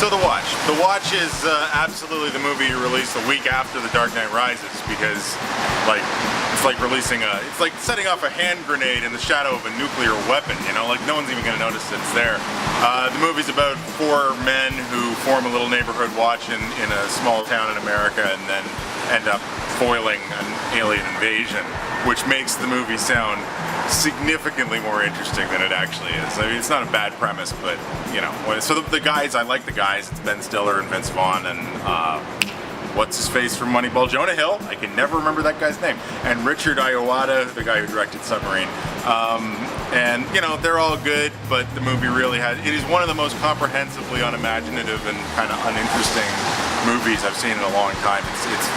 So The Watch. The Watch is absolutely the movie you release a week after The Dark Knight Rises, because it's like releasing it's like setting off a hand grenade in the shadow of a nuclear weapon, you know, like no one's even gonna notice it's there. The movie's about 4 men who form a little neighborhood watch in a small town in America and then end up foiling an alien invasion, which makes the movie sound significantly more interesting than it actually is. I mean, it's not a bad premise, but you know. So the guys, I like the guys. It's Ben Stiller and Vince Vaughn and what's his face from Moneyball, Jonah Hill. I can never remember that guy's name. And Richard Ayoade, the guy who directed Submarine. And you know, they're all good, but the movie really it is one of the most comprehensively unimaginative and kind of uninteresting movies I've seen in a long time. It's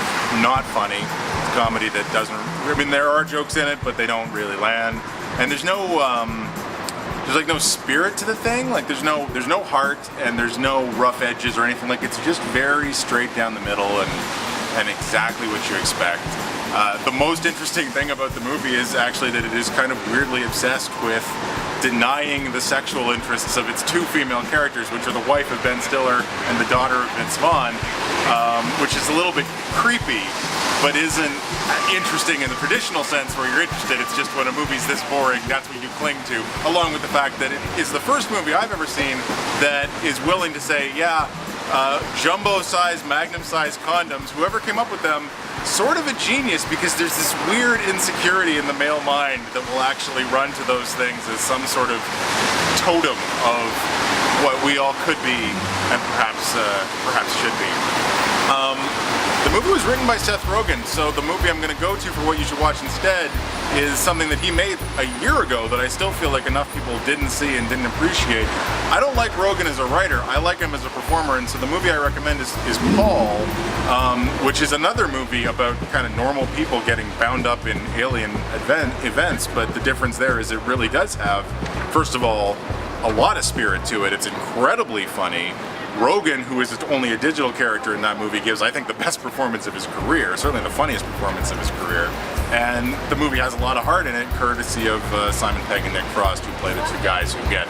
not funny. It's a comedy that doesn't, I mean, there are jokes in it, but they don't really land. And there's no like no spirit to the thing. Like there's no heart and there's no rough edges or anything. Like it's just very straight down the middle and exactly what you expect. The most interesting thing about the movie is actually that it is kind of weirdly obsessed with denying the sexual interests of its 2 female characters, which are the wife of Ben Stiller and the daughter of Vince Vaughn, which is a little bit creepy, but isn't interesting in the traditional sense where you're interested. It's just when a movie's this boring, that's what you cling to, along with the fact that it is the first movie I've ever seen that is willing to say, yeah, jumbo-sized, magnum-sized condoms, whoever came up with them, sort of a genius, because there's this weird insecurity in the male mind that will actually run to those things as some sort of totem of what we all could be and perhaps should be. The movie was written by Seth Rogen, so the movie I'm going to go to for what you should watch instead is something that he made a year ago that I still feel like enough people didn't see and didn't appreciate. I don't like Rogen as a writer, I like him as a performer, and so the movie I recommend is Paul, which is another movie about kind of normal people getting bound up in alien events, but the difference there is it really does have, first of all, a lot of spirit to it. It's incredibly funny. Rogen, who is only a digital character in that movie, gives, I think, the best performance of his career, certainly the funniest performance of his career. And the movie has a lot of heart in it, courtesy of Simon Pegg and Nick Frost, who play the 2 guys who get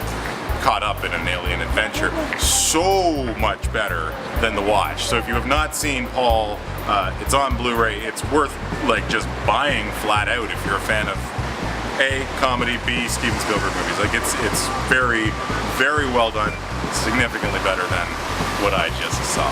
caught up in an alien adventure. So much better than The Watch. So if you have not seen Paul, it's on Blu-ray. It's worth like just buying flat out if you're a fan of A, comedy, B, Steven Spielberg movies. Like it's very, very well done. Significantly better than what I just saw.